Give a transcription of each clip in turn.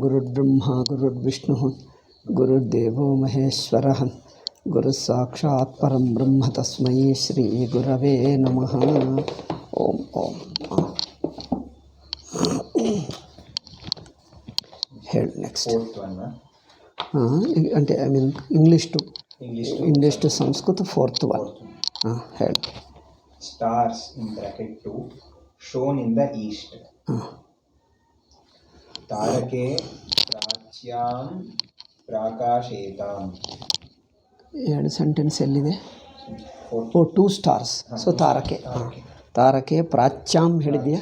गुरुर्ब्रह्मा गुरुर्विष्णुः गुरुर्देवो महेश्वरः गुरुस्साक्षात् परं ब्रह्म तस्मै श्रीगुरवे नमः. ओम ओम. ಹೇಳಿ ನೆಕ್ಸ್ಟ್. అంటే ఐ మీన్ ఇంగ్లీష్ టు సంస్కృత ఫోర్త్ వన్. ಹೇಳಿ. Stars in bracket 2 shown in the east. तारके प्राच्यां प्राकाशेताम्. ಎರಡು ಸೆಂಟೆನ್ಸ್ ಎಲ್ಲಿದೆ? Two stars. ಸೊ ತಾರಕೆ ಪ್ರಾಚ್ಯಾಂ ಹೇಳಿದೆಯಾ?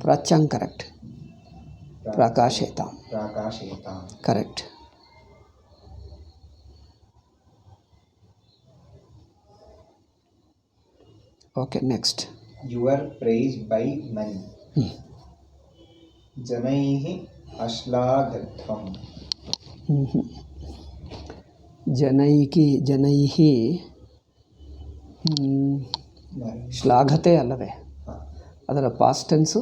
ಪ್ರಾಚ್ಯಾಂ ಕರೆಕ್ಟ್. ಪ್ರಾಕಾಶೇತಾಂ correct. Okay next. You were praise by men ಜನೈಃ ಅಶ್ಲಾಘಧ್ವಂ. ಜನೈಃ ಶ್ಲಾಘತೆ ಅಲ್ಲವೇ? ಅದರ ಪಾಸ್ಟ್ ಟೆನ್ಸು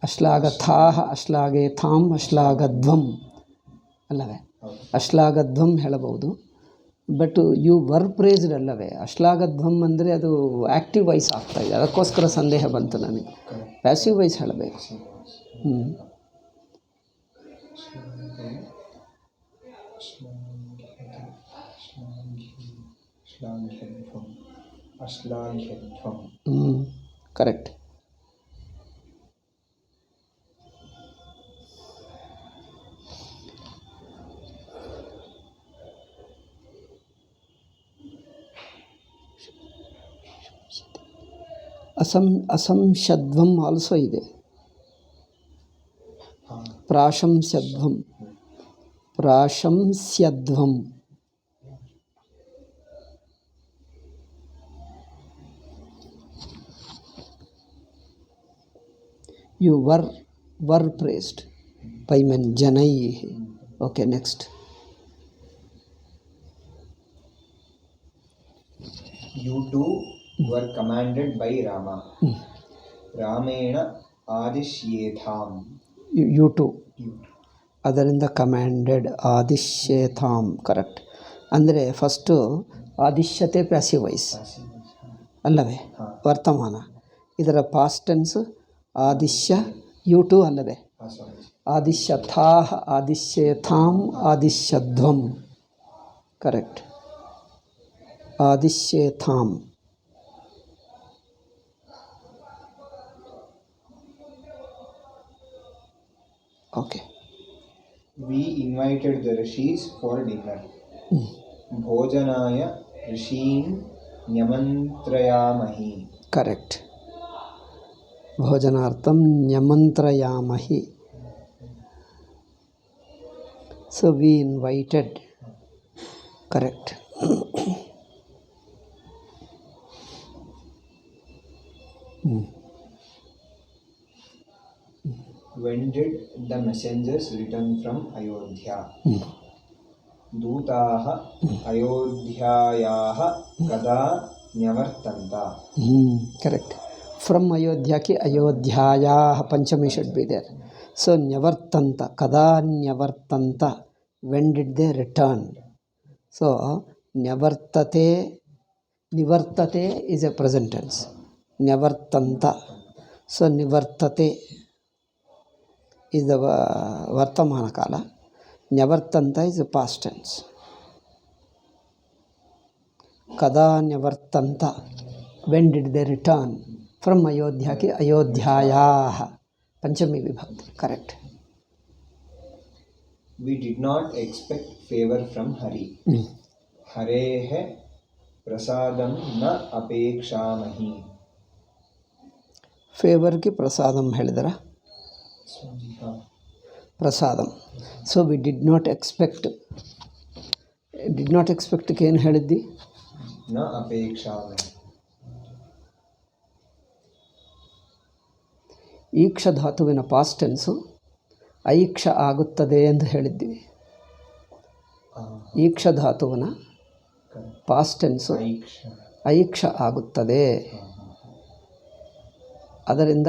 ಅಶ್ಲಾಘಥಾಃ ಅಶ್ಲಾಘೇಥಾಂ ಅಶ್ಲಾಘಧ್ವಂ ಅಲ್ಲವೇ? ಅಶ್ಲಾಘಧ್ವಂ ಹೇಳಬಹುದು. ಬಟ್ ಯು ವರ್ ಪ್ರೇಸ್ಡ್ ಅಲ್ಲವೇ? ಅಶ್ಲಾಘಧ್ವಂ ಅಂದರೆ ಅದು ಆ್ಯಕ್ಟಿವ್ ವಾಯ್ಸ್ ಆಗ್ತಾಯಿದೆ, ಅದಕ್ಕೋಸ್ಕರ ಸಂದೇಹ ಬಂತು ನನಗೆ. ಪ್ಯಾಸಿವ್ ವಾಯ್ಸ್ ಹೇಳಬೇಕು. ಕರೆಕ್ಟ್. ಅಸಂಶದ್ವಂ ಆಲ್ಸೋ ಇದೆ. ಪ್ರಾಶಂಸ್ಯಧ್ವಂ you were praised by men ಜನೈಃ. Okay next. You two were commanded by Rama. Ramena adishyetham. You two. ಅದರಿಂದ ಕಮ್ಯಾಂಡೆಡ್ ಆದಿಶ್ಯೇಥಾಂ ಕರೆಕ್ಟ್. ಅಂದರೆ ಫಸ್ಟು ಆದಿಶ್ಯತೆ ಪ್ಯಾಸಿವ್ ವಾಯ್ಸ್ ಅಲ್ಲವೇ? ವರ್ತಮಾನ. ಇದರ ಪಾಸ್ಟ್ ಟೆನ್ಸ್ ಆದಿಶ್ಯ ಯು ಟು ಅಲ್ಲವೇ? ಆದಿಶ್ಯಥಾಃ ಆದಿಶ್ಯೇಥಾಂ ಆದಿಶ್ಯಧ್ವಂ ಕರೆಕ್ಟ್. ಆದಿಶ್ಯೇಥಾಂ. Okay. We invited the rishis for dinner. Bhojanaya rishim nyamantrayamahi. Correct. Bhojanartham nyamantrayamahi. So we invited. Correct. When did the messengers return from Ayodhya? Dutaah Ayodhyayaah kada nyavartanta. Correct. From Ayodhya ki Ayodhyayaah panchami should be there. So nyavartanta. Kada nyavartanta. When did they return? So nyavartate. Nivartate is a present tense. Nyavartanta. So nivartate is the Vartamana Kala. Nyavartanta is the past tense. Kada Nyavartanta. When did they return? From Ayodhya ki Ayodhyayaah. Panchami Vibhakti. Correct. We did not expect favor from Hari. Harehe prasadam na apekshamahi. Favor ki prasadam helidara? Prasadam. So we did not expect ಏನು ಹೇಳಿದ್ದಿ? ನ ಅಪೇಕ್ಷಾಮಿ. ಈಕ್ಷ ಧಾತುವಿನ past tens ಐಕ್ಷ ಆಗುತ್ತದೆ ಎಂದು ಹೇಳಿದ್ವಿ. ಈಕ್ಷ ಧಾತುವಿನ past tens ಐಕ್ಷ ಆಗುತ್ತದೆ. ಅದರಿಂದ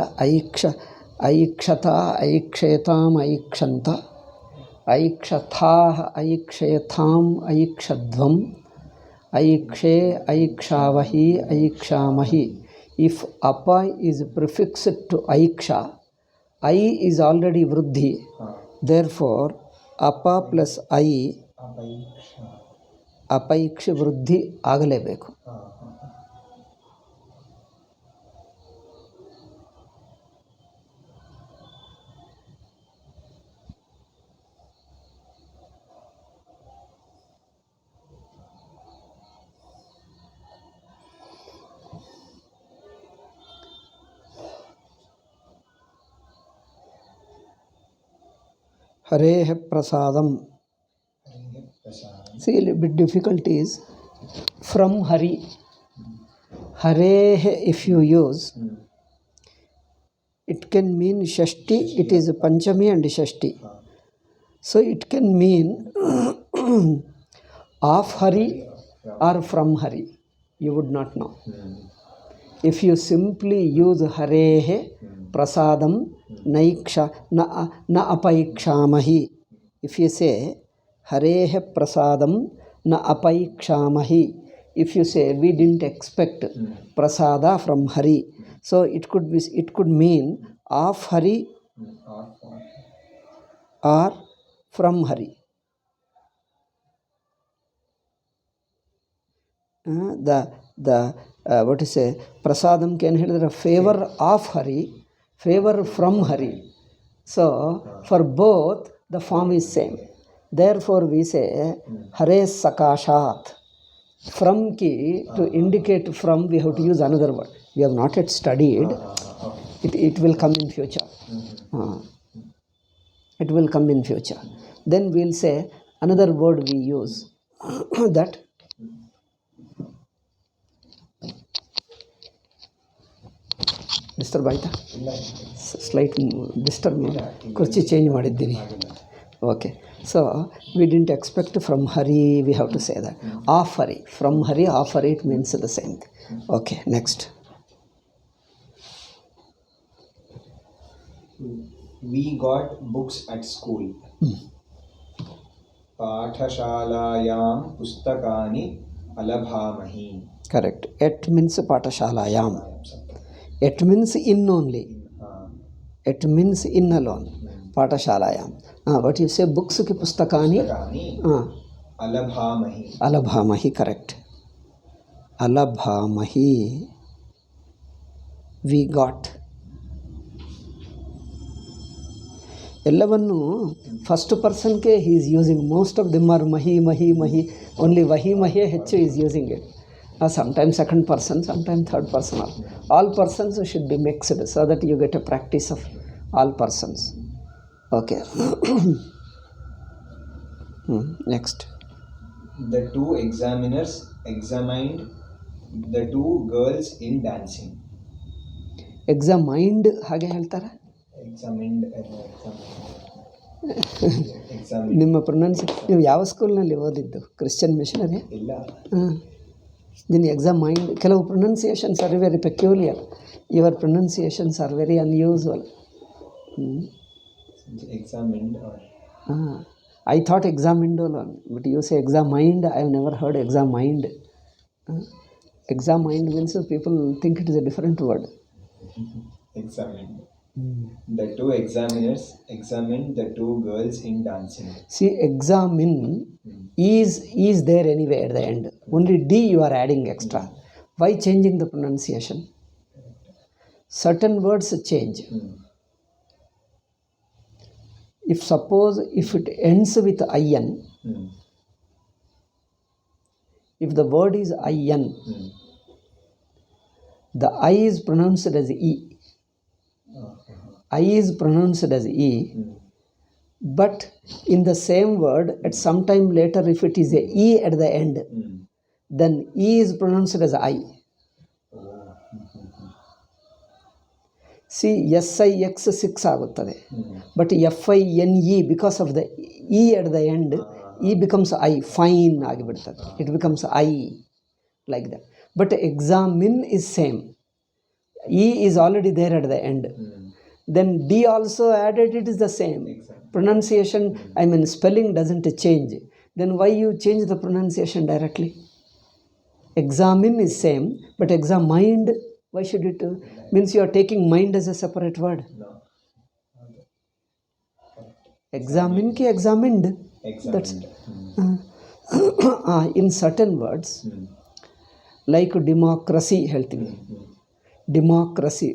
ಐಕ್ಷತ ಐಕ್ಷೇತಾಂ ಐಕ್ಷಂತ ऐक्षथाः ऐक्षयथाम् ऐक्षध्वम् ऐक्षे ऐक्षावहि ऐक्षामहि. If apa is prefixed to aiksha, I is already vruddhi. Therefore, apa plus I apaiksha vruddhi ಆಗಲೇಬೇಕು. Hareha prasadam. See, a bit difficult is from Hari. Hareha, if you use, it can mean Shashti, it is Panchami and Shashti. So it can mean of Hari or from Hari. You would not know. If you simply use Harehe prasadam naiksha na apaiksamahi. If you say Harehe prasadam na apaiksamahi, if you say we didn't expect prasada from Hari, so it could mean of Hari or from Hari. What to say, prasadam can ಹೇಳಿದ್ರೆ favor of Hari, favor from Hari. So for both the form is same. Therefore we say Hare Sakashat. From ki to indicate from, we have to use another word. We have not yet studied. It will come in future. It will come in future. Then we will say another word we use that disturb ಆಯಿತಾ? Slight disturb ಮಾಡಿ ಕುರ್ಚಿ change ಮಾಡಿದ್ದೀನಿ. Okay, so we didn't expect from Hari, we have to say that. Of Hari, from Hari, of Hari, it means the same thing. Okay, next. We got books at school. Pathashalayam pustakani alabhamahi. Correct. Et means pathashalayam. Et means in only. It means in alone. Pathashalayam. But you say books ki pustakani. Alabhamahi. Alabhamahi, correct. Alabhamahi. We got. ಎಲ್ಲವನ್ನು first ಪರ್ಸನ್ಗೆ he is using. Most of them are ಮಹಿ ಮಹಿ ಮಹಿ. Only ವಹಿ ಮಹಿಯೇ ಹೆಚ್ಚು is using it. Sometimes second person, sometimes third person. All persons should be mixed so that you get a practice of all persons. Okay. Next. The two examiners examined the two girls in dancing. Examined ಹಾಗೆ ಹೇಳ್ತಾರೆ. ನಿಮ್ಮ ನೀವು ಯಾವ ಸ್ಕೂಲ್ನಲ್ಲಿ ಓದಿದ್ದು? Christian missionary? ಇಲ್ಲ. Then examined. ಕೆಲವು pronunciations are very peculiar. Your pronunciations are very unusual. Examined or? I thought examined alone, but you say examined. I have never heard examined. Examined means people think it is a different word. Examined. The two examiners examined the two girls in dancing. See, examine is there anyway at the end. Only D you are adding extra. Why changing the pronunciation? Certain words change. If suppose if it ends with in, if the word is in, the I is pronounced as E. I is pronounced as E, but in the same word at some time later if it is a E at the end, then E is pronounced as I. See, SIX 6 ಆಗುತ್ತದೆ, but FINE because of the E at the end, E becomes I, fine ಆಗಿಬಿಡ್ತದೆ. It becomes I like that. But examine is same. E is already there at the end. Then D also added, it is the same. Pronunciation, I mean spelling doesn't change. Then why you change the pronunciation directly? Examine is same, but examined, why should it? Means you are taking mind as a separate word. No. Examine ki examined. That's Examined. in certain words, like democracy, ಹೇಳ್ತೀವಿ. Democracy.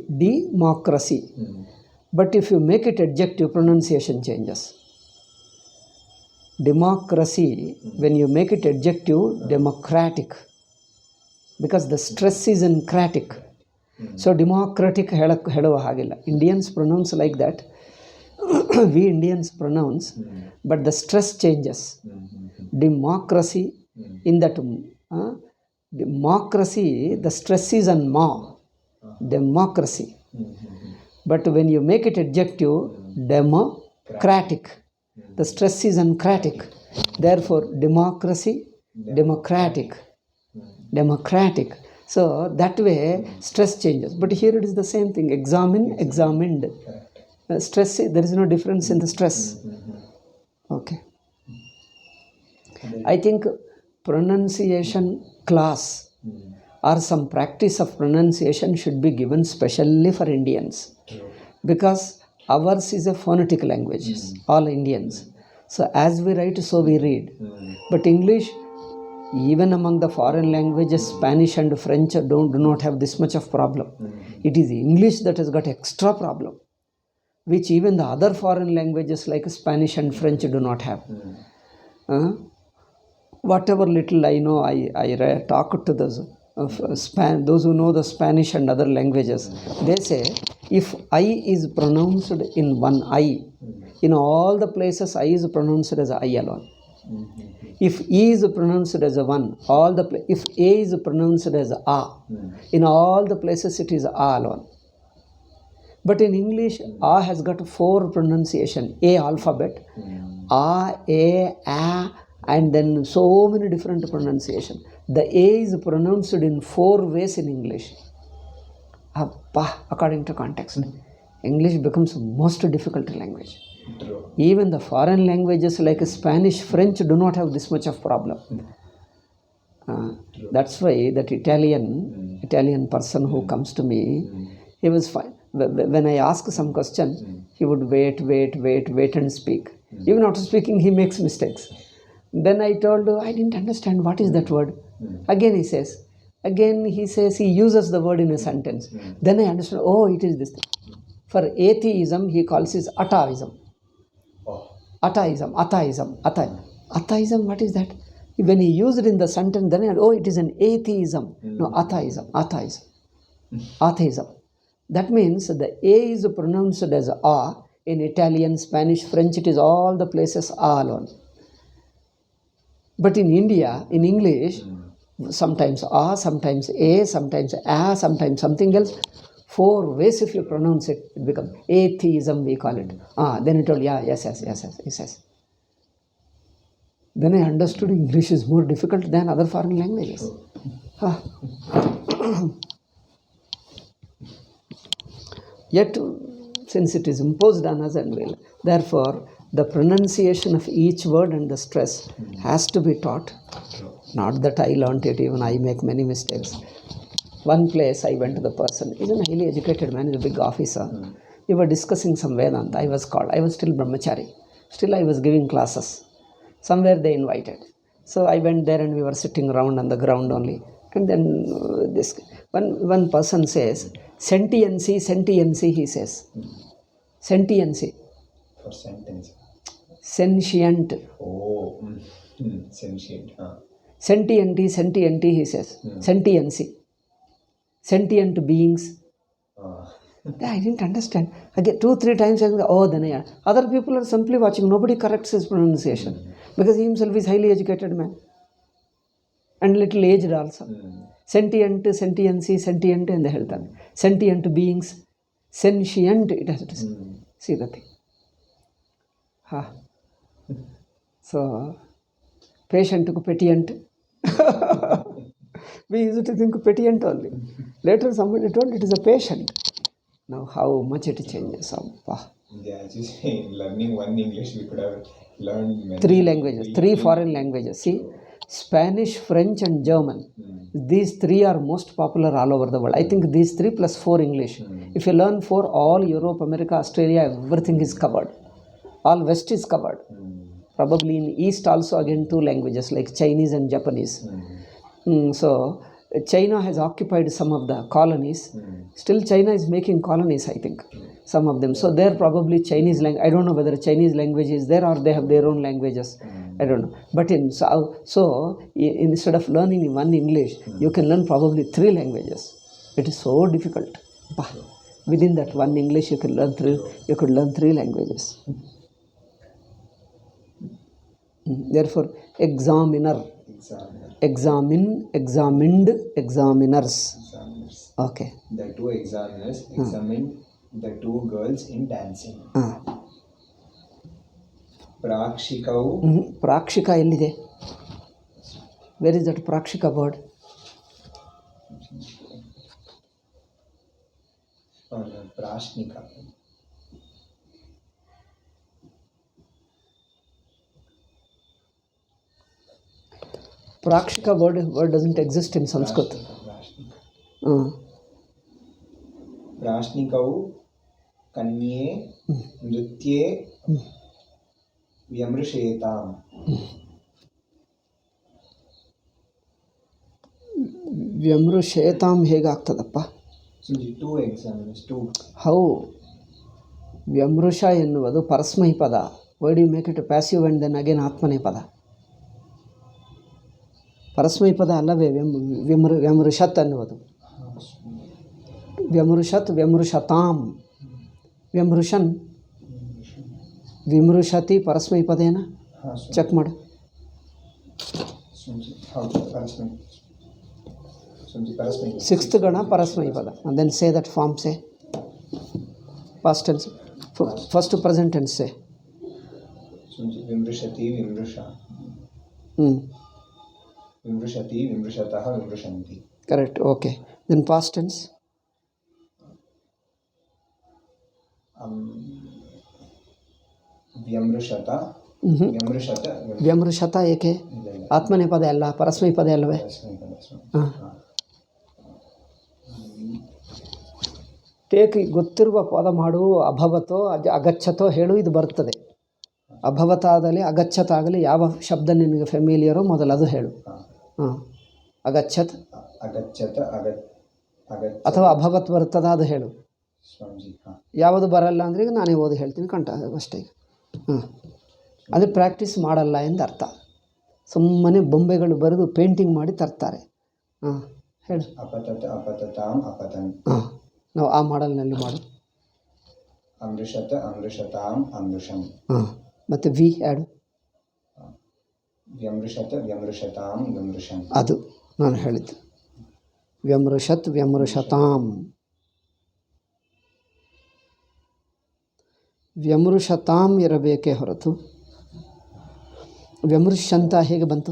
But if you make it adjective, pronunciation changes. Democracy, when you make it adjective, democratic. Because the stress is in cratic. So democratic ಹೇಳುವ ಹಾಗಿಲ್ಲ. Indians pronounce like that. We Indians pronounce, but the stress changes. Democracy, in that democracy, the stress is on ma. Democracy. But when you make it adjective, democratic, the stress is on cratic. Therefore, democracy, democratic. So that way, stress changes. But here it is the same thing. Examine, examined. Stress, there is no difference in the stress. Okay. I think pronunciation class or some practice of pronunciation should be given specially for Indians. Because ours is a phonetic language, all Indians. So as we write, so we read. But English, even among the foreign languages, Spanish and French do not have this much of problem. It is English that has got extra problem, which even the other foreign languages like Spanish and French do not have. Whatever little I know, I talk to those who know the Spanish and other languages. They say, if I is pronounced in one I, in all the places I is pronounced as I alone. If E is pronounced as a one, if A is pronounced as A, in all the places it is A alone. But in English, A has got 4 pronunciation. A alphabet, A, and then so many different pronunciation. The A is pronounced in 4 ways in English. According to context. English becomes most difficult language. True. Even the foreign languages like Spanish, French do not have this much of problem. That's why that Italian person who comes to me, he was fine. When I ask some question, he would wait and speak. Even after speaking, he makes mistakes. Then I told him, I didn't understand what is that word. Again he says, he uses the word in a sentence. Then I understand, it is this thing. For atheism, he calls it atavism. Ataism. Ataism, what is that? When he used it in the sentence, then it is an atheism. No, atheism. Atheism. That means the A is pronounced as A. In Italian, Spanish, French, it is all the places A alone. But in India, in English, sometimes A, sometimes A, sometimes sometimes something else. 4 ways if you pronounce it, it becomes atheism, we call it. Then it told, yes. Then I understood English is more difficult than other foreign languages. Yet, since it is imposed on us and will, therefore, the pronunciation of each word and the stress has to be taught. Not that I learnt it, even I make many mistakes. One place I went to the person, he's a highly educated man, he's a big officer. We were discussing some Vedanta. I was called. I was still brahmachari. Still I was giving classes. Somewhere they invited. So I went there and we were sitting around on the ground only. And then this one person says, sentiency, he says. Sentiency. For sentence. Sentient. Sentient. Sentienty, he says. Sentiency. Sentient beings. I didn't understand. Again, 2-3 times I said, then other people are simply watching. Nobody corrects his pronunciation. Because he himself is highly educated man. And little aged also. Sentient, sentiency, sentient in the health. Sentient beings. Sentient, it has to say. See the thing. So, patient to petient. We used to think petient only. Later somebody told it is a patient. Now how much it changes. Yeah, just learning one English, we could have learned many. 3 languages, 3 foreign languages. See, Spanish, French and German. These 3 are most popular all over the world. I think these 3 plus 4 English. If you learn 4, all Europe, America, Australia, everything is covered. All West is covered. Probably in East also again 2 languages like Chinese and Japanese. So China has occupied some of the colonies. Still China is making colonies, I think, some of them. So they're probably Chinese language. I don't know whether Chinese language is there or they have their own languages. I don't know. But instead of learning one English, you can learn probably 3 languages. It is so difficult. Within that one English, you could learn 3 languages. Therefore, examiner, examine, examined, examiners. Okay. The 2 examiners examined the 2 girls in dancing. Prakshikau. Prakshika ellide? Where is that Prakshika word? Prashnika. Prakshika word doesn't exist in Sanskrit. Prashnikau kanye nritye vyamrishetam. ವ್ಯಮೃಷೇತಾಂ ಹೇಗಾಗ್ತದಪ್ಪ? So the 2 examiners, 2. How ವ್ಯಮೃಷ ಎನ್ನುವುದು ಪರಸ್ಮೈ ಪದ. Why do you make it passive and then again ಆತ್ಮನೇ ಪದ? ಪರಸ್ಮೈ ಪದ ಅಲ್ಲವೇ ವ್ಯಮೃಷತ್ ಅನ್ನುವುದು. ವ್ಯಮೃಷತ್, ವ್ಯಮೃಷತಾಂ, ವ್ಯಮೃಷನ್, ವಿಮೃಷತಿ ಪರಸ್ಮೈ ಪದೇನ? ಚೆಕ್ ಮಾಡು. Sixth gana parasmai pada. And then say that form, say. Past tense. First present tense say. Vimrushati, vimrusha. Vimrushati, vimrushataha, vimrushanti. Correct. Okay. Then past tense. Vyamrushata. Vyamrushata. ವ್ಯಮೃಷತ ಏಕೆ? ಆತ್ಮನೇ ಪದ ಅಲ್ಲ, ಪರಸ್ಮೈ ಪದ ಅಲ್ಲವೇ? ಟೇಕ್ ಗೊತ್ತಿರುವ ಪದ ಮಾಡು. ಅಭವತೋ ಅಗಚ್ಚತೋ ಹೇಳು, ಇದು ಬರ್ತದೆ. ಅಭವತ ಆಗಲಿ ಅಗಚ್ಚತ ಆಗಲಿ ಯಾವ ಶಬ್ದ ನಿನಗೆ ಫೆಮಿಲಿಯರೋ ಮೊದಲು ಅದು ಹೇಳು. ಅಗಚ್ಚತ್ ಅಥವಾ ಅಭವತ್ ಬರ್ತದ ಅದು ಹೇಳು. ಯಾವುದು ಬರಲ್ಲ ಅಂದರೆ ಈಗ ನಾನೇ ಓದಿ ಹೇಳ್ತೀನಿ ಕಂಟ ಅಷ್ಟೇ. ಅದು ಪ್ರಾಕ್ಟೀಸ್ ಮಾಡಲ್ಲ ಎಂದು ಅರ್ಥ. ಸುಮ್ಮನೆ ಬೊಂಬೆಗಳು ಬರೆದು ಪೇಂಟಿಂಗ್ ಮಾಡಿ ತರ್ತಾರೆ. ಹೇಳು. ನಾವು ಆ ಮಾಡಲ್ನಲ್ಲಿ ಮಾಡು. ಅಮೃಷತ ಅಮೃಷತಾಂ ಅಮೃಷಂ. ಮತ್ತು ವಿ ಯಾಡು. ವ್ಯಮೃಷತ ವ್ಯಮೃಷತಾಂ ವ್ಯಮೃಷಂ. ಅದು ನಾನು ಹೇಳಿದ್ದು. ವ್ಯಮೃಷತ್ ವ್ಯಮೃಷತಾಂ. ವ್ಯಮೃಷತಾಂ ಇರಬೇಕೇ ಹೊರತು ವ್ಯಮೃಷಂತ ಹೇಗೆ ಬಂತು?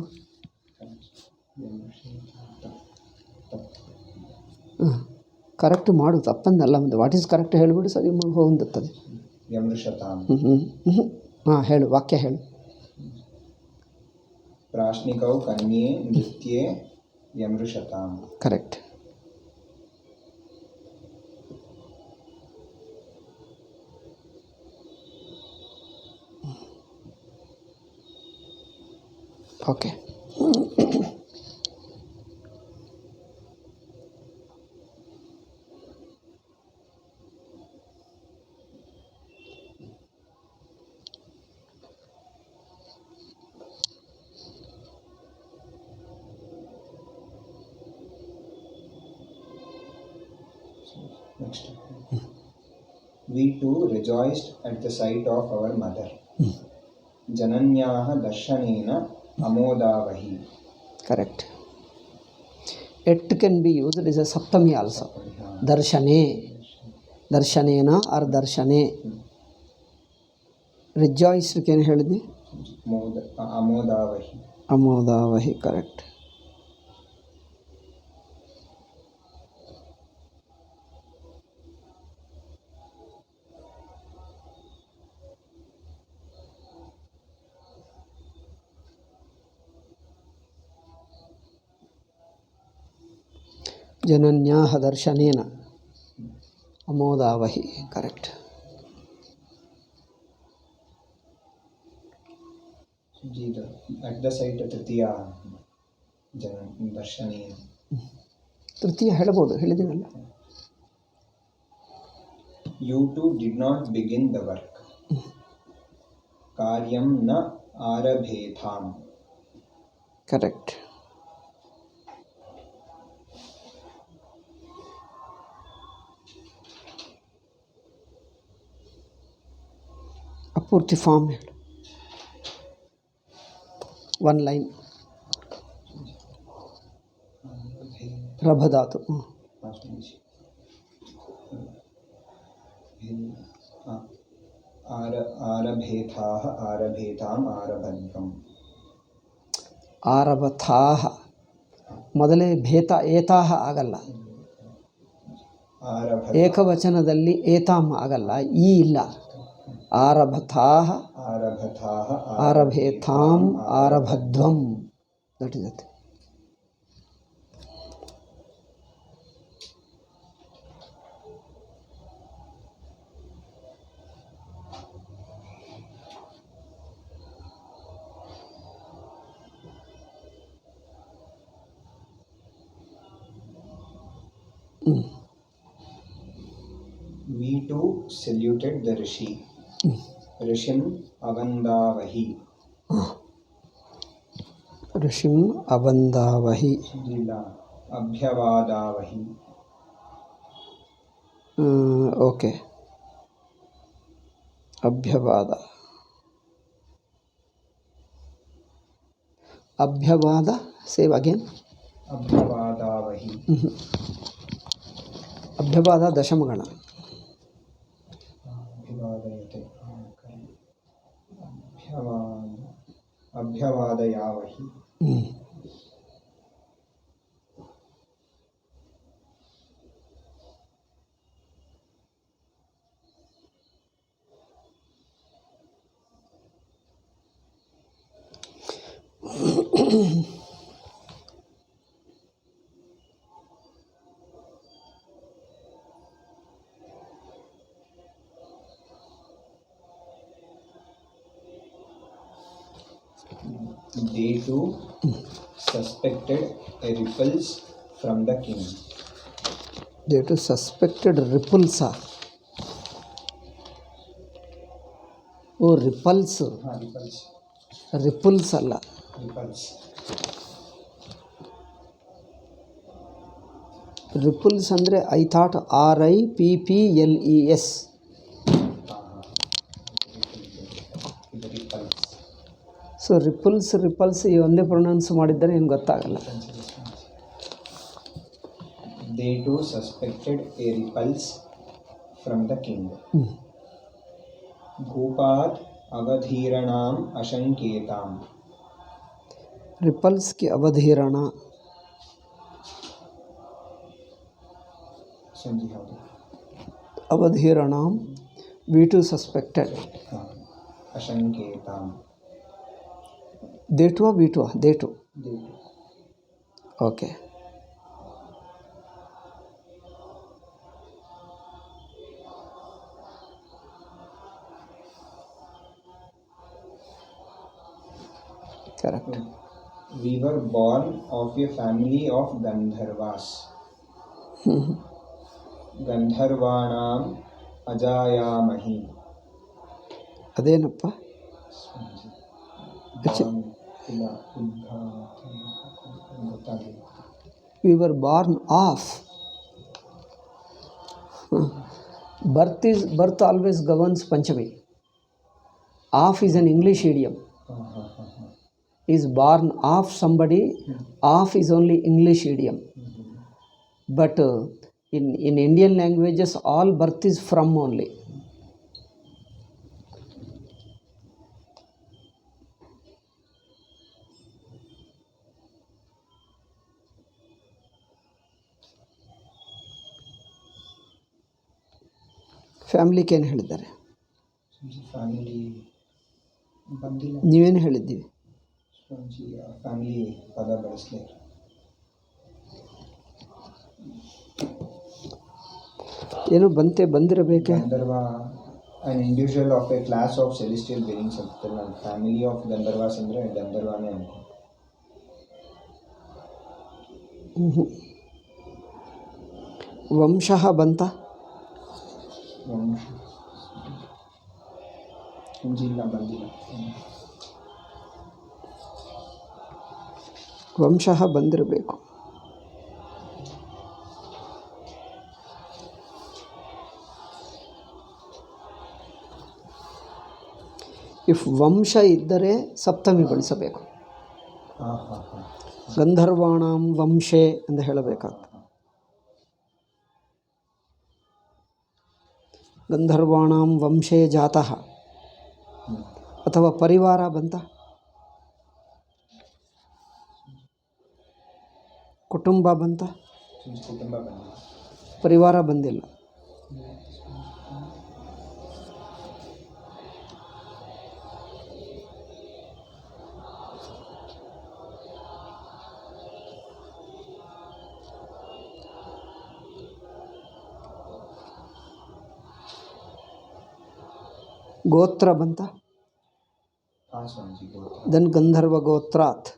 ಕರೆಕ್ಟ್ ಮಾಡು, ತಪ್ಪಂದಲ್ಲ. ಒಂದು ವಾಟ್ ಈಸ್ ಕರೆಕ್ಟ್ ಹೇಳಿಬಿಡು, ಸರಿ ಹೊಂದುತ್ತದೆ. ಹೇಳು, ವಾಕ್ಯ ಹೇಳು. ಪ್ರಾಶ್ನಿಕೌ ಕನ್ಯೆ ನೃತ್ಯೆ ವ್ಯಮೃಷತಾಂ. Correct. Okay. Next. We too rejoiced at the sight of our mother. Jananyaha darshanena amodavahi. Correct. It can be used as a saptami also. Darshane, darshanena or darshane. Rejoiced can ಹೇಳಿದ್ನಿ. Amodavahi. Amodavahi, correct. ಜನನ್ಯಾಹ ದರ್ಶನೇನ ಅಮೋದಾವಹಿ. Correct. At the site Tritiya Darshani. ತೃತೀಯ ಹೇಳ್ಬೋದು, ಹೇಳಿದ್ದೀನಲ್ಲ. You two did not begin the work. Karyam na arabhetham. Correct. ಅಪೂರ್ತಿ form ಹೇಳು, 1 line. ರಭಧಾತು. आरभेथाः आरभेताम् आरभध्वम्. ಆರಭಥಾಹ ಮೊದಲೇ ಭೇತ ಏತಾಹ ಆಗಲ್ಲ. ಏಕವಚನದಲ್ಲಿ ಏತಾಮ್ ಆಗಲ್ಲ, ಈ ಇಲ್ಲ. ಆರಭಥಾಹ ಆರಭೇಥಾಂ ಆರಭಧ್ವಂ. That is it. We too saluted the rishi. Rishim avandavahi. ಋಷಿಂ ಅವಂದಾವಹಿ. Abhyavadavahi. ಓಕೆ. ಅಭ್ಯವಾದ. ಅಭ್ಯವಾದ. Say again. Abhyavadavahi. ಅಭ್ಯವಾದ ದಶಮಗಣ. ಅಭ್ಯವಾದಯಾವಹಿ. They too suspected ripples from the king. They too suspected ripples. ಓ ರಿಪಲ್ಸ್. ರಿಪಲ್ಸ್ ಅಲ್ಲ, ರಿಪಲ್ಸ್ ಅಂದರೆ I thought RIPPLES. So ripples ಈ ಒಂದೇ ಪ್ರೊನೌನ್ಸ್ ಮಾಡಿದ್ದರೆ ಏನು ಗೊತ್ತಾಗಲ್ಲ. They too suspected a repulse from the king. Bhupat avadhiranam ashanketam. Ripples की अवधीरणा. अवधीरणाम we too suspected. Ashanketam. They too or we too? They too. Okay. Correct. We were born of a family of Gandharvas. Gandharvanam ajayamahi. ಅದೇನಪ್ಪ? We were born of. Birth always governs Panchami. Of is an English idiom. Is born of somebody. Of is only English idiom. But in Indian languages all birth is from only. ಫ್ಯಾಮಿಲಿಗೆ ಏನು ಹೇಳಿದ್ದಾರೆ? Family ಬಂದಿಲ್ಲ. ನೀವೇನು ಹೇಳಿದ್ದೀವಿ? Family ಪದ ಬಳಸಲಿ. ಏನು ಬಂತೆ ಬಂದಿರಬೇಕೆ. Gandharva, an individual of a class of celestial beings ಅಂತಾರೆ. ನಾನು ಫ್ಯಾಮಿಲಿ ಆಫ್ ಗಂಧರ್ವಾಸ್ ಅಂದರೆ ಗಂಧರ್ವಾನೇ ಅನ್ಕೊ. ವಂಶಃ ಬಂತ. ಇಲ್ಲ ಬಂದಿಲ್ಲ. ವಂಶಃ ಬಂದಿರಬೇಕು. ಇಫ್ ವಂಶ ಇದ್ದರೆ ಸಪ್ತಮಿ ಬಳಸಬೇಕು. ಗಂಧರ್ವಾಣಾಂ ವಂಶೇ ಅಂತ ಹೇಳಬೇಕಾಗ್ತದೆ. ಗಂಧರ್ವಾಣಾಂ ವಂಶೇ ಜಾತಃ ಅಥವಾ ಪರಿವಾರ ಬಂತ. ಕುಟುಂಬ ಬಂತ. ಪರಿವಾರ ಬಂದಿಲ್ಲ. ಗೋತ್ರ ಬಂತ. ದೆನ್ ಗಂಧರ್ವ ಗೋತ್ರಾತ್.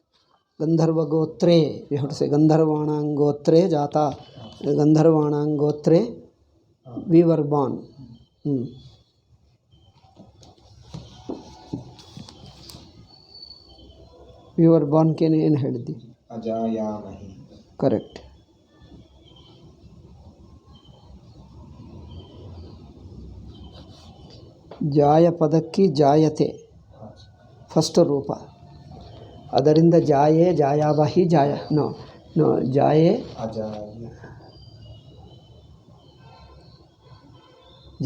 ಗಂಧರ್ವ ಗೋತ್ರೇ ವಿ ಹ್ಯಾವ್ ಟು ಸೇ ಗಂಧರ್ವಾಣಾಂ ಗೋತ್ರೇ ಜಾತ. ಗಂಧರ್ವಾಣಾಂ ಗೋತ್ರೇ we were born. We were ಬಾರ್ನ್ಗೆ ಏನು ಹೇಳಿದ್ದಿ? ಅಜಾಯಾಮಹಿ. ಕರೆಕ್ಟ್. ಜಾಯ ಪದಕ್ಕೆ ಜಾಯತೆ ಫಸ್ಟ್ ರೂಪ. ಅದರಿಂದ ಜಾಯೇ ಜಾಯಾವಹಿ ಜಾಯ ನೋ ನೋ ಜಾಯೇ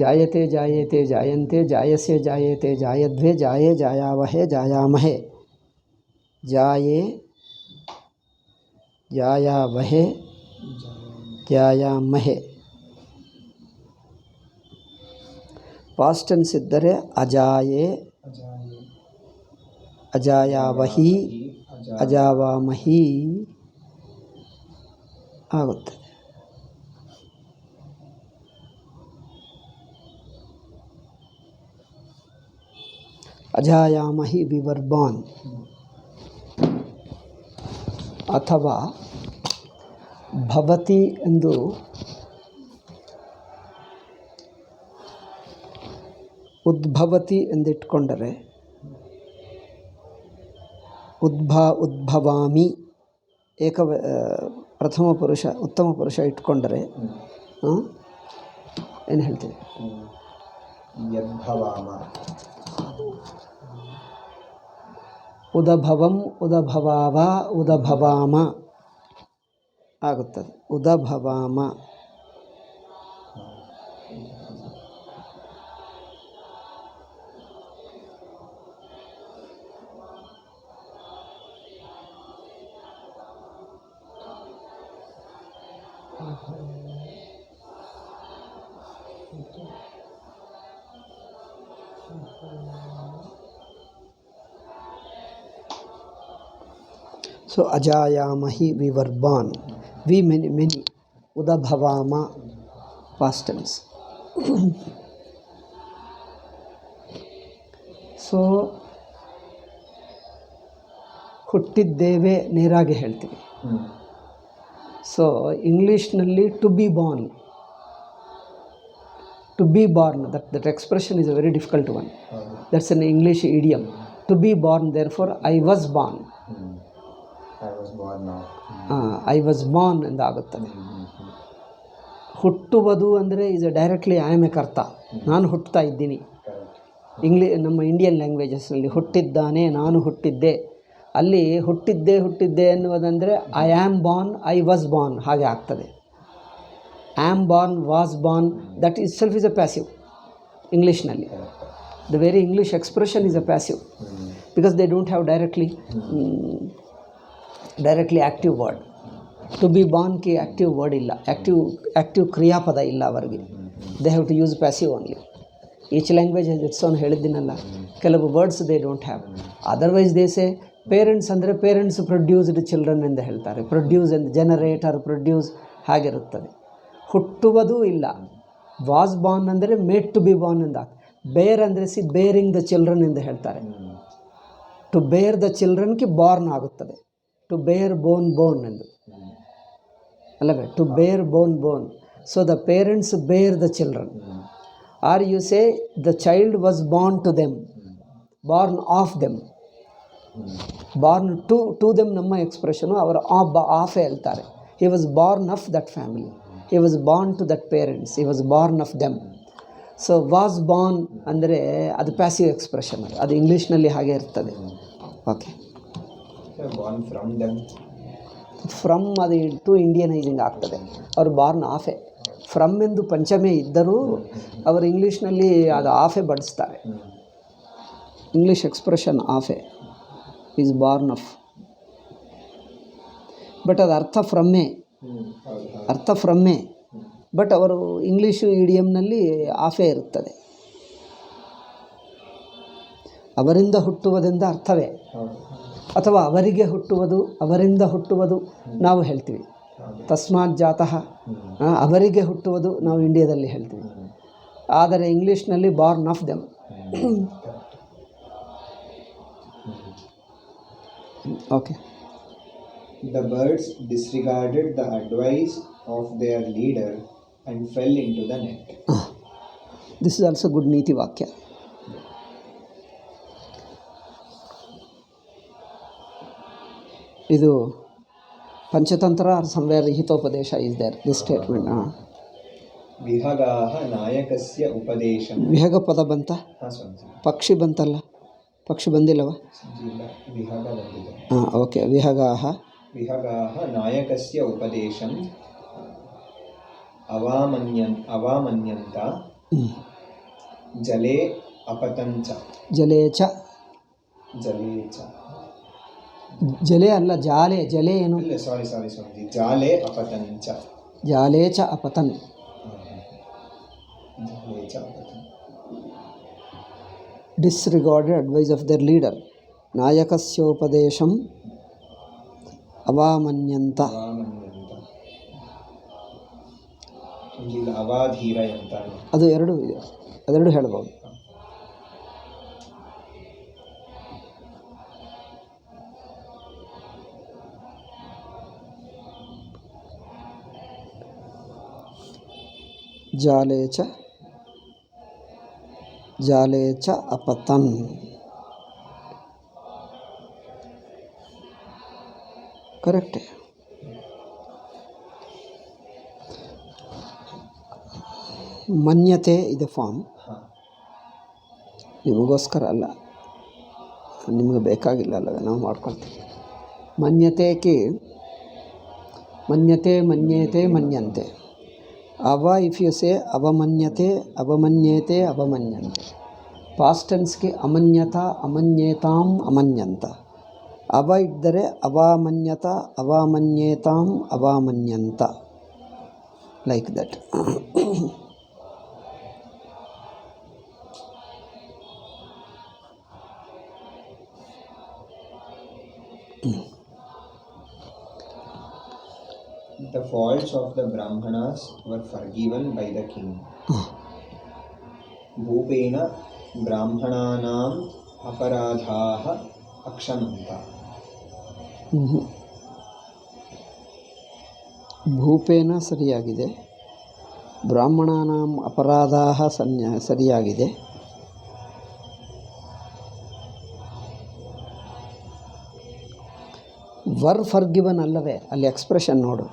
ಜಾಯತೆ ಜಾಯೇತೆ ಜಾಯಂತೆ ಜಾಯಸ್ಯ ಜಾಯೇತೆ ಜಾಯದ್ವೇ ಜಾಯೇ ಜಾಯಾವಹೇ ಜಾಯಾಮಹೇ. ಜಾಯೇ ಜಾಯಾವಹೇ ಜಾಯಾಮಹೇ. ಪಾಸ್ಟ್ ಟೆನ್ಸ್ ಇದ್ದರೆ ಅಜಾಯೇ ಅಜಾಯಾವಹಿ ಅಜಾವಾಮಹಿ ಆಗುತ್ತದೆ. ಅಜಾಯಾಮಹಿ ವಿ ವರ್ ಬಾರ್ನ್. ಅಥವಾ ಭವತಿ ಎಂದು ಉದ್ಭವತಿ ಎಂದಿಟ್ಕೊಂಡರೆ ಉದ್ಭವಾಮಿ ಪ್ರಥಮ ಪುರುಷ ಉತ್ತಮ ಪುರುಷ ಇಟ್ಕೊಂಡರೆ ಏನು ಹೇಳ್ತೀವಿ? ಉದಭವಂ ಉದಭವಾವ ಉದಭವಾಮ ಆಗುತ್ತದೆ. ಉದಭವಾಮ. So ajayamahi we were born. We many udabhavama past tense. So ಹುಟ್ಟಿದ್ದೇವೆ ನೇರಾಗಿ ಹೇಳ್ತೀವಿ. ಸೊ ಇಂಗ್ಲೀಷ್ನಲ್ಲಿ to be born. To be born, that expression is a very difficult one. That's an English idiom. To be born, therefore I was born. I was born now. I was born ಎಂದಾಗುತ್ತದೆ. ಹುಟ್ಟುವುದು ಅಂದರೆ is directly I am A ಕರ್ತ. ನಾನು ಹುಟ್ಟುತ್ತಾ ಇದ್ದೀನಿ. ನಮ್ಮ Indian ಲ್ಯಾಂಗ್ವೇಜಸ್ನಲ್ಲಿ ಹುಟ್ಟಿದ್ದಾನೆ, ನಾನು ಹುಟ್ಟಿದ್ದೆ. ಅಲ್ಲಿ ಹುಟ್ಟಿದ್ದೆ ಎನ್ನುವುದಂದರೆ I am born, I was born ಹಾಗೆ ಆಗ್ತದೆ. am born, was born, that itself is a passive. Englishನಲ್ಲಿ the very English expression is a passive because they don't have directly active word. To be born ಗೆ active word ಇಲ್ಲ, active ಕ್ರಿಯಾಪದ ಇಲ್ಲ ಅವರಿಗೆ. they have to use passive only. each language has its own. ಹೇಳಿದ್ದೀನಲ್ಲ, ಕೆಲವು words they don't have. otherwise they say parents ಅಂದರೆ parents produced children ಎಂದು ಹೇಳ್ತಾರೆ. Produce ಎಂದು ಜನರೇಟ್ ಆರ್ ಪ್ರೊಡ್ಯೂಸ್ ಹಾಗಿರುತ್ತದೆ. ಹುಟ್ಟುವುದೂ ಇಲ್ಲ. ವಾಸ್ ಬಾರ್ನ್ ಅಂದರೆ ಮೇಡ್ ಟು ಬಿ ಬಾರ್ನ್ ಎಂದ. ಬೇರ್ ಅಂದರೆ ಬೇರಿಂಗ್ ದ ಚಿಲ್ಡ್ರನ್ ಎಂದು ಹೇಳ್ತಾರೆ. ಟು ಬೇರ್ ದ ಚಿಲ್ಡ್ರನ್ಗೆ ಬಾರ್ನ್ ಆಗುತ್ತದೆ. ಟು ಬೇರ್ ಬೋನ್ ಎಂದು ಅಲ್ಲವೇ? To bear born. So the parents bear the children. Are you say the child was born to them, born of them. Born to them ನಮ್ಮ expression, ಅವರು of ಹೇಳ್ತಾರೆ. He was born of that family, he was born to that parents, he was born of them. So was born ಅಂದರೆ ಅದು passive expression, ಅದು ಇಂಗ್ಲೀಷ್ನಲ್ಲಿ ಹಾಗೆ ಇರ್ತದೆ. Okay, Born from them. From ಅದು ಟು ಇಂಡಿಯನೈಸಿಂಗ್ ಆಗ್ತದೆ. ಅವರು ಬಾರ್ನ್ ಆಫೆ. ಫ್ರಮ್ ಎಂದು ಪಂಚಮೆ ಇದ್ದರೂ ಅವರು ಇಂಗ್ಲೀಷ್ನಲ್ಲಿ ಅದು ಆಫೆ ಬಳಸ್ತಾರೆ. ಇಂಗ್ಲೀಷ್ ಎಕ್ಸ್ಪ್ರೆಷನ್ ಆಫೆ ಈಸ್ ಬಾರ್ನ್ ಆಫ್. ಬಟ್ ಅದು ಅರ್ಥ ಫ್ರಮ್ಮೆ. ಬಟ್ ಅವರು ಇಂಗ್ಲೀಷು ಇಡಿಯಮ್ನಲ್ಲಿ ಆಫೆ ಇರುತ್ತದೆ. ಅವರಿಂದ ಹುಟ್ಟುವುದೆಂದ ಅರ್ಥವೇ, ಅಥವಾ ಅವರಿಗೆ ಹುಟ್ಟುವುದು, ಅವರಿಂದ ಹುಟ್ಟುವುದು ನಾವು ಹೇಳ್ತೀವಿ. ತಸ್ಮಾತ್ ಜಾತಃ, ಅವರಿಗೆ ಹುಟ್ಟುವುದು ನಾವು ಇಂಡಿಯಾದಲ್ಲಿ ಹೇಳ್ತೀವಿ. ಆದರೆ ಇಂಗ್ಲೀಷ್ನಲ್ಲಿ Born of them. Okay. The birds disregarded the advice of their leader and fell into the net. This is also good ನೀತಿ ವಾಕ್ಯ. ಇದು Panchatantra somewhere Hitopadesha is there this statement. ವಿಹಗಾಹ ನಾಯಕಸ್ಯ ಉಪದೇಶಂ. ವಿಹಗ ಪದ ಬಂತ? ಪಕ್ಷಿ ಬಂತಲ್ಲ, ಪಕ್ಷಿ ಬಂದಿಲ್ಲವ? ವಿಹಗ ಬಂದಿದೆ. ಓಕೆ. ವಿಹಗಾಹ ನಾಯಕಸ್ಯ ಉಪದೇಶಂ ಅವಾಮನ್ಯಂತ ಜಲೇ ಅಪತಂಚ. ಜಲೆ ಅಲ್ಲ, ಜಾಲೆ. ಜಲೆ ಏನು? ಸಾರಿ ಜಾಲೆ ಅಪತಂಚ. ಜಾಲೇಚ ಅಪತನ್. ಡಿಸ್ರಿಗಾರ್ಡೆಡ್ ಅಡ್ವೈಸ್ ಆಫ್ ದರ್ ಲೀಡರ್. ನಾಯಕಸ್ಯೋಪದೇಶಂ ಅವಾಮನ್ಯಂತ. ಅದು ಎರಡು ಇದೆ, ಅದೆರಡು ಹೇಳ್ಬೋದು. ಜಾಲೇಚ ಅಪತನ್. ಕರೆಕ್ಟೇ. ಮನ್ಯತೆ ಇದೆ ಫಾರ್ಮ್. ನಿಮಗೋಸ್ಕರ ಅಲ್ಲ, ನಿಮಗೆ ಬೇಕಾಗಿಲ್ಲ ಅಲ್ಲವೇ, ನಾವು ಮಾಡ್ಕೊಳ್ತೀವಿ. ಮನ್ಯತೆಗೆ ಮನ್ಯತೆ, ಮನ್ಯೇತೆ, ಮನ್ಯಂತೆ. ಅವ ಇಫ್ ಯು ಸೇ ಅವಮನ್ಯತೆ, ಅವಮನ್ಯೇತೆ, ಅವಮನ್ಯಂತೆ. ಪಾಸ್ಟ್ ಟೆನ್ಸ್ಗೆ ಅಮನ್ಯತ, ಅಮನ್ಯೇತಾಂ, ಅಮನ್ಯಂತ. ಅವ ಇದ್ದರೆ ಅವಾಮನ್ಯತ, ಅವಾಮನ್ಯೇತಾಂ, ಅವಾಮನ್ಯಂತ. Like that. The faults of the Brahmanas were forgiven by the king. Bhupena Brahmananam aparadhaah akshamanta. ಭೂಪೇನ ಸರಿಯಾಗಿದೆ. ಬ್ರಾಹ್ಮಣಾನಾಂ ಅಪರಾಧಾಃ ಸರಿಯಾಗಿದೆ. ವರ್ ಫರ್ಗಿವನ್ ಅಲ್ಲವೇ? ಅಲ್ಲಿ ಎಕ್ಸ್ಪ್ರೆಷನ್ ನೋಡು.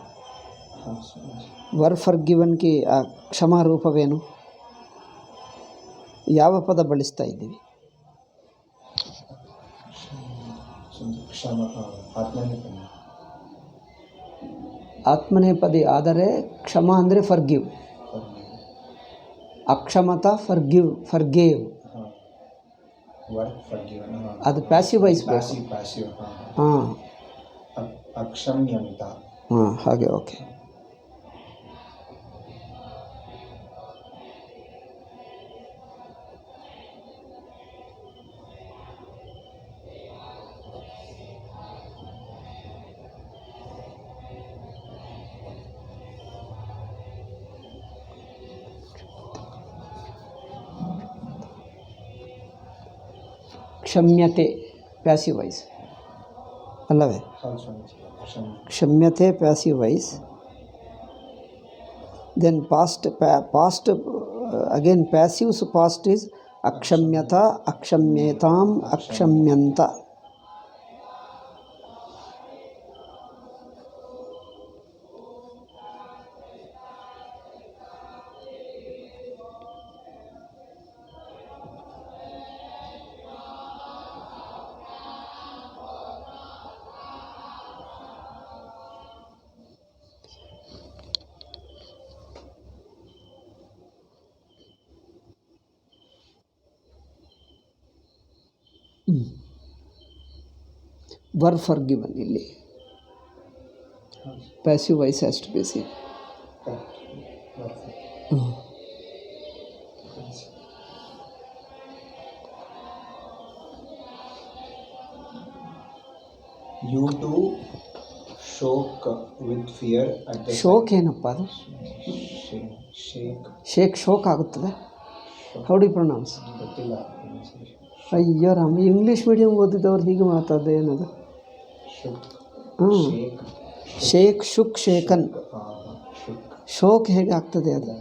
ವರ್ ಫರ್ಗಿವನ್ಗೆ ಆ ಕ್ಷಮಾ ರೂಪವೇನು? ಯಾವ ಪದ ಬಳಸ್ತಾ ಇದ್ದೀವಿ? ಆತ್ಮನೇಪದಿ ಆದರೆ ಕ್ಷಮ ಅಂದರೆ ಫರ್ಗಿವ್. ಅಕ್ಷಮತ ಫರ್ಗೇವ್. ಅದು ಪ್ಯಾಸಿವ್ ವಾಯ್ಸ್ ಬೇಕು. ಹಾಂ, ಅಕ್ಷಮ್ಯಂತ. ಹಾಗೆ. ಓಕೆ. ಕ್ಷಮ್ಯತೆ ಪ್ಯಾಸಿವ್ ವಾಯ್ಸ್ ಅಲ್ಲವೇ? ಹೌದು ಸ್ವಾಮೀಜಿ. ಕ್ಷಮ್ಯತೆ passive voice. Then past again passives past is ಅಕ್ಷಮ್ಯತ, ಅಕ್ಷಮ್ಯೇತಾಂ, ಅಕ್ಷಮ್ಯಂತ. ವರ್ ಫಾರ್ ಗಿವನ್ ಇಲ್ಲಿ passive voice has to be same. You too shock with fear at the shock ಏನಪ್ಪ ಅದು? shake ಶೇಕ್ ಶೋಕ್ ಆಗುತ್ತದೆ. How do pronounce? ಗೊತ್ತಿಲ್ಲ. ಅಯ್ಯೋ Rama, English medium ಓದಿದವ್ರು ಹೀಗೆ ಮಾತಾಡೋದು ಏನದು? ಹಾಂ, ಶೇಕ್ ಶುಕ್ ಶೇಕನ್. ಶೋಕ್ ಹೇಗೆ ಆಗ್ತದೆ ಅದು?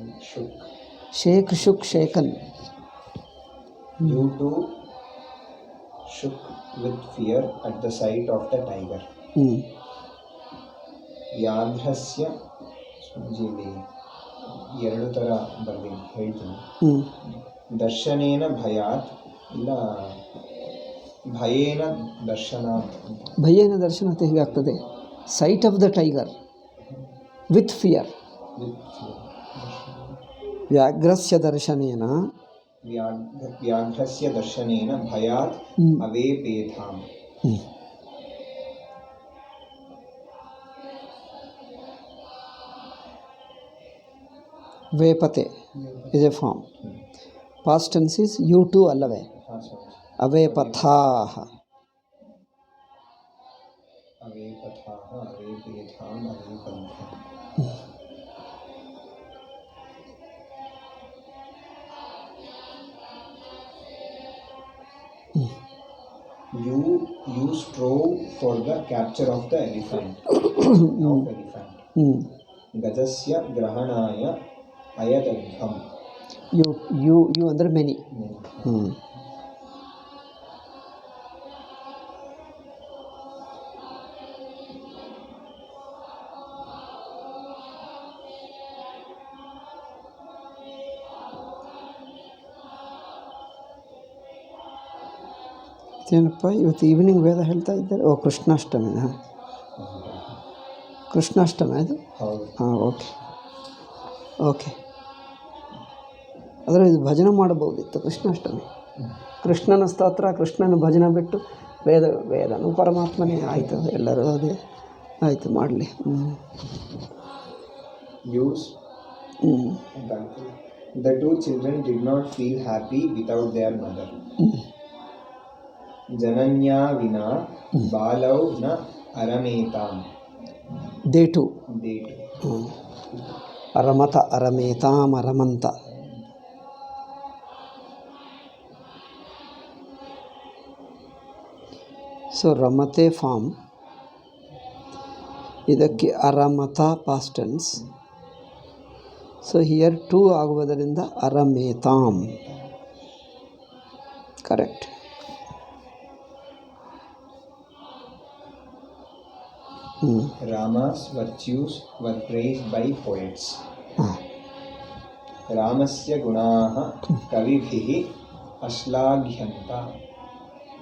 Shake shook shaken. You too shook with fear at the sight of the tiger. ವ್ಯಾಘ್ರಸ್ಯ ಸ್ವಾಮೀಜಿಯಲ್ಲಿ ಎರಡು ಥರ ಬರ್ತೀನಿ ಹೇಳ್ತೀನಿ. ದರ್ಶನೇನ ಭಯಾತ್, ಇಲ್ಲ ಭಯೇನ ದರ್ಶನಾತ್. ಭಯೇನ ದರ್ಶನಾತ್ ಹೇಗೆ ಆಗ್ತದೆ? Sight of the tiger with fear. ವ್ಯಾಘ್ರಸ್ಯ ದರ್ಶನೇನ ವ್ಯಾಘ್ರಸ್ಯ ದರ್ಶನೇನ ಭಯಾತ್ ಅವೇಪೇತಾಂ. ವೇಪತೆ is a form. Past tense is you two ಅಲ್ಲವೇ? ಅವೇಪಥಾಃ. ಅವೇಪಥಾಃ, ಅವೇಪೇತಾಂ, ಅವೇಪಂಥಾಂ. You strove for the capture of the elephant. ಗಜಸ್ಯ ಗ್ರಹಣಾಯ ಅಯದಗ್ಧಂ. ಯು ಅಂದರೆ ಮೆನಿ. ಏನಪ್ಪ ಇವತ್ತು ಈವ್ನಿಂಗ್ ವೇದ ಹೇಳ್ತಾ ಇದ್ದಾರೆ? ಓ, ಕೃಷ್ಣಾಷ್ಟಮಿನ? ಕೃಷ್ಣಾಷ್ಟಮಿ ಅದು? ಹಾಂ, ಓಕೆ ಓಕೆ. ಆದರೆ ಇದು ಭಜನೆ ಮಾಡಬಹುದಿತ್ತು ಕೃಷ್ಣಾಷ್ಟಮಿ. ಕೃಷ್ಣನ ಸ್ತೋತ್ರ, ಕೃಷ್ಣನ ಭಜನೆ ಬಿಟ್ಟು ವೇದನು ಪರಮಾತ್ಮನೇ ಆಯಿತು. ಎಲ್ಲರೂ ಅದೇ ಆಯಿತು, ಮಾಡಲಿ. The two children did not feel happy without their mother. ಜನನ್ಯಾ ವಿನಾ ಬಾಲೌ ನ ಅರಮೇತಾಂ. ದೇ ಟು ಅರಮತ, ಅರಮೇತಾಂ, ಅರಮಂತ. ಸೊ ರಮತೆ ಫಾರ್ಮ್, ಇದಕ್ಕೆ ಅರಮತ past tense. So here two ಆಗುವುದರಿಂದ ಅರಮೇತಾಂ. Correct. Rama's virtues were praised by poets. Ramasya gunaah kavibhihi ashladhyanta.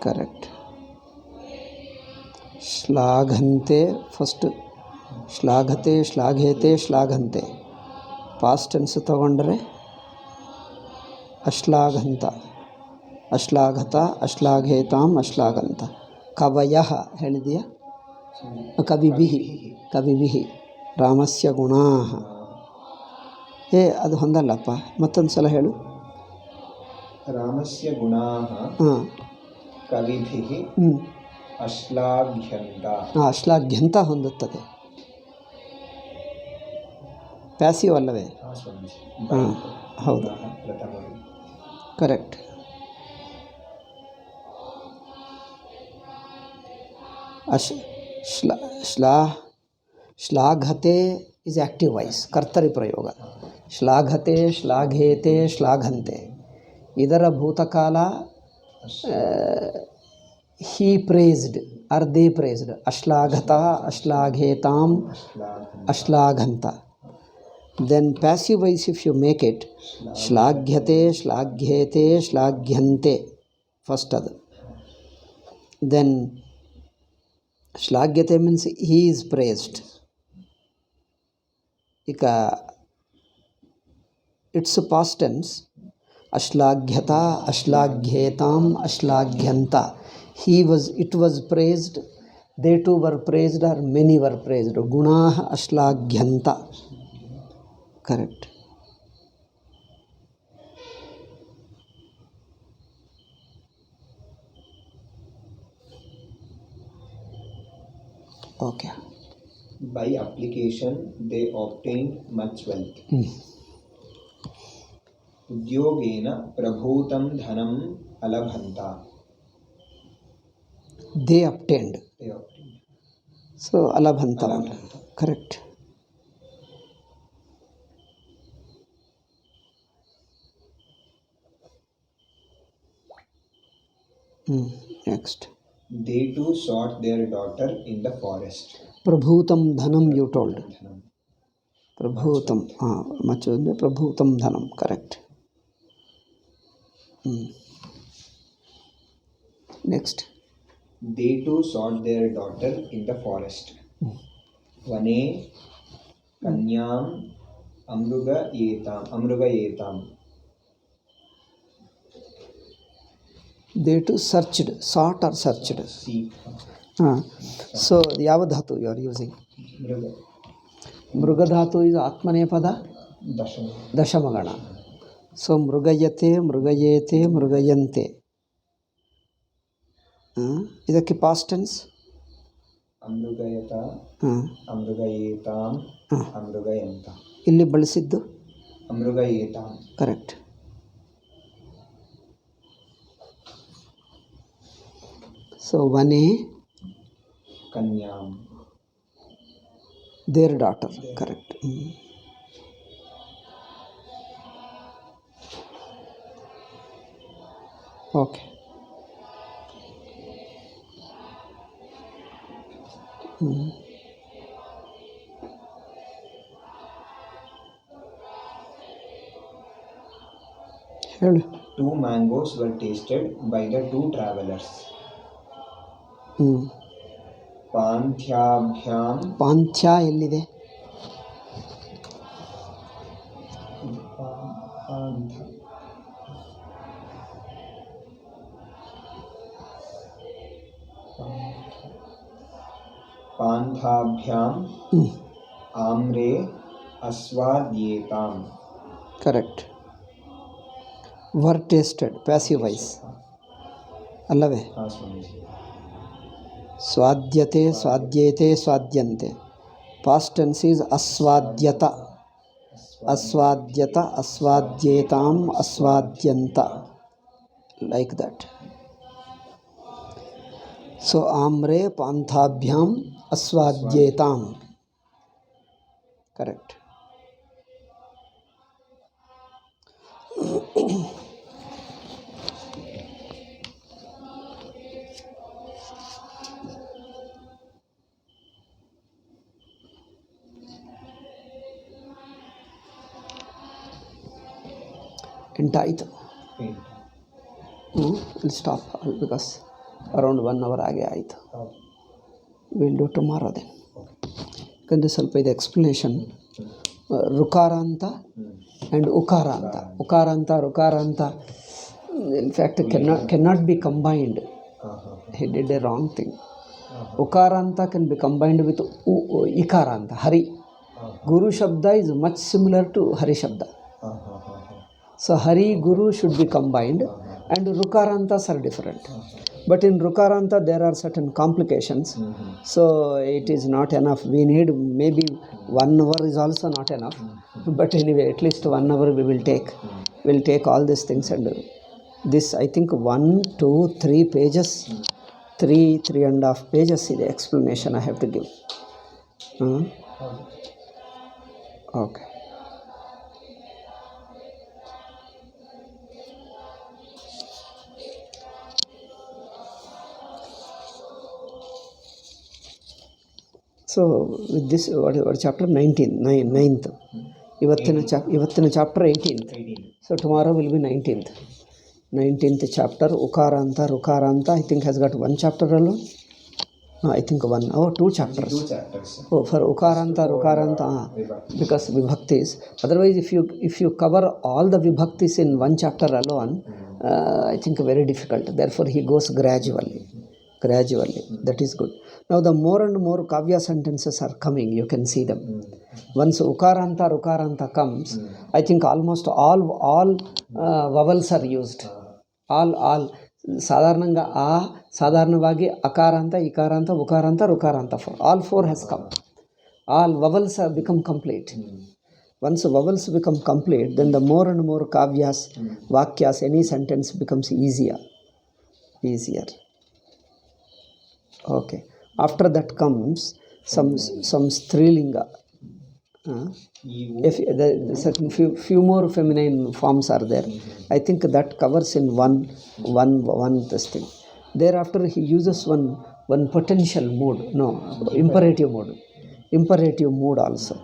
Correct. ಶ್ಲಾಘಂತೆ ಫಸ್ಟ್, ಶ್ಲಾಘತೆ, ಶ್ಲಾಘೇತೆ, ಶ್ಲಾಘಂತೆ. ಪಾಸ್ಟ್ ಟೆನ್ಸ್ ತಗೊಂಡ್ರೆ ಅಶ್ಲಾಘಂತ, ಅಶ್ಲಾಘತ, ಅಶ್ಲಾಘೇತಾಂ, ಅಶ್ಲಾಘಂತ. ಕವಯಃ ಹೇಳಿದೆಯಾ? ಕವಿಭಿಃ ರಾಮಸ್ಯ ಗುಣಾಃ. ಅದು ಹೊಂದಲ್ಲಪ್ಪ, ಮತ್ತೊಂದು ಸಲ ಹೇಳು. ರಾಮಸ್ಯ ಗುಣಾಃ ಕವಿಭಿಃ ಅಶ್ಲಾಘ್ಯಂತ. ಅಶ್ಲಾಘ್ಯಂತ ಹೊಂದುತ್ತದೆ. ಪ್ಯಾಸಿವ್ ಅಲ್ಲವೇ? ಹಾಂ, ಹೌದು, correct. Ash, Shlaghate is active voice, Kartari Prayoga. Shlaghate, Shlaghete, Shlaghante. Idara Bhutakala, he praised or they praised. Ashlaghata, Ashlaghetam, Ashlaghanta. Then passive voice, if you make it, Shlaghyate, Shlaghete, Shlaghyante. First other. Then Shlagyate means he is praised. It's a past tense. Ashlaghyata, Ashlaghetam, Ashlagyanta. It was praised. They too were praised, or many were praised. Gunah Ashlaghyanta. Correct. Okay. By application, they obtained much wealth. Udyogena prabhutam dhanam alabhanta. They obtained. So, alabhanta. Correct. Next. They too sought their daughter in the forest. Prabhutam dhanam, you told. Prabhutam. Much Prabhutam dhanam. Correct. Next. They too sought their daughter in the forest. Vane kanyam amrugayetam. They too searched, sought or searched. Seek. So, Yavadhatu you are using. Mrugadhatu is Atmanepada Dashamagana. So, Mrugayate, Mrugayete, Mrugayante. ಇದಕ್ಕೆ past tense? ಅಮೃಗಯತ ಅಮೃಗಯೇತಾಂ ಅಮೃಗಯಂತ. ಇಲ್ಲಿ ಬಳಸಿದ್ದು ಅಮೃಗಯೇತಾಂ. ಕರೆಕ್ಟ್. So ವನೆ ಕನ್ಯಾಂ, ದೇರ್ ಡಾಟರ್. ಕರೆಕ್ಟ್. ಓಕೆ. ಹೇಳು. 2 mangoes were tasted by the 2 travelers. ಪಾಂಥ್ಯಾಭ್ಯಾಂ. ಪಾಂಥ್ಯ ಎಲ್ಲಿದೆ? ಪಾಂಥಾಭ್ಯಾಂ ಆಮ್ರೇ ಅಸ್ವಾದ್ಯೇತಾಂ. Correct. Were tasted, passive voice ಅಲ್ಲವೇ? ಸ್ವಾದ್ಯತೆ, ಸ್ವಾದ್ಯೇತೆ, ಸ್ವಾದ್ಯಂತೆ. ಪಾಸ್ಟ್ ಟೆನ್ಸ್ ಈಸ್ ಅಸ್ವಾದ್ಯತ, ಅಸ್ವಾದ್ಯತ, ಅಸ್ವಾದ್ಯೇತಾಂ, ಅಸ್ವಾದ್ಯಂತ, ಲೈಕ್ ದಟ್. ಸೊ ಆಮ್ರೇ ಪಾಂಥಾಭ್ಯಾಂ ಅಸ್ವಾದ್ಯೇತಾಂ. ಕರೆಕ್ಟ್. ಎಂಟಾಯಿತು. Will stop because around 1 hour ಆಗೇ ಆಯಿತು. Will do tomorrow then. ಯಾಕಂದರೆ ಸ್ವಲ್ಪ ಇದು ಎಕ್ಸ್ಪ್ಲನೇಷನ್. ರುಕಾರ ಅಂತ ಆ್ಯಂಡ್ ಉಕಾರ ಅಂತ. ಉಕಾರ ಅಂತ, ರುಕಾರ ಅಂತ in fact cannot be combined. He did a wrong thing. ಉಕಾರ ಅಂತ ಕ್ಯಾನ್ ಬಿ ಕಂಬೈನ್ಡ್ ವಿತ್ ಇಕಾರ ಅಂತ. ಹರಿ, ಗುರು ಶಬ್ದ is much similar to Hari ಶಬ್ದ. So Hari Guru should be combined, and Rukarantas are different. But in Rukaranta there are certain complications. So it is not enough. We need maybe 1 hour is also not enough. But anyway, at least 1 hour we will take. We'll take all these things, and this I think 1, 2, 3 pages 3.5 pages is the explanation I have to give. Okay. So with this, what chapter 9th. ಇವತ್ತಿನ chapter 18th. So tomorrow will be 19th chapter. Ukaranta, Rukaranta, I think has got one chapter alone. No, I think one. Oh, two chapters. Oh, for Ukaranta, Rukaranta, because vibhaktis. Otherwise, if you cover all the vibhaktis in one chapter alone, I think very difficult. Therefore, he goes gradually. That is good. Now the more and more kavya sentences are coming, you can see them. Once Ukaranta, Rukaranta comes, I think almost all vowels are used. All సాధారణంగా సాధారణವಾಗಿ అకారాంత ఇకారాంత ఉకారాంత రుకారాంత all four has come. All vowels have become complete. Once vowels become complete, then the more and more kavyas, vakyas, any sentence becomes easier. Okay. After that comes some strilinga. If the certain few more feminine forms are there, I think that covers in one this thing. Thereafter he uses one potential mood, imperative mood also.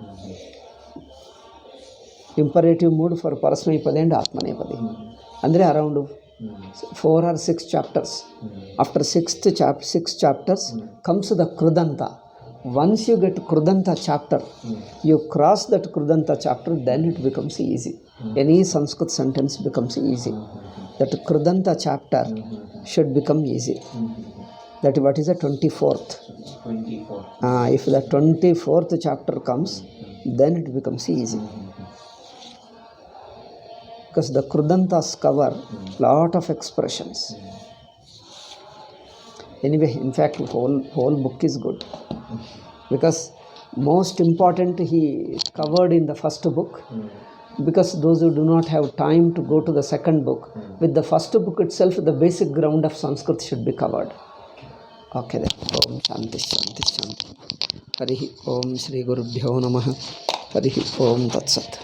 Imperative mood for Parasmaipada and Atmanepadi. Andre around 4 or 6 chapters. After 6 chapters comes the Krudanta. Once you get Krudanta chapter, you cross that Krudanta chapter, then it becomes easy. Any Sanskrit sentence becomes easy. That Krudanta chapter should become easy. That what is the 24th? If the 24th chapter comes, then it becomes easy. Because the Krudantas cover lot of expressions. Anyway, in fact, whole book is good. Because most important he covered in the first book. Because those who do not have time to go to the second book, with the first book itself, the basic ground of Sanskrit should be covered. Okay then. Om Shanti. Harihi Om Shri Gurubhyo Namaha. Harihi Om Tat Sat.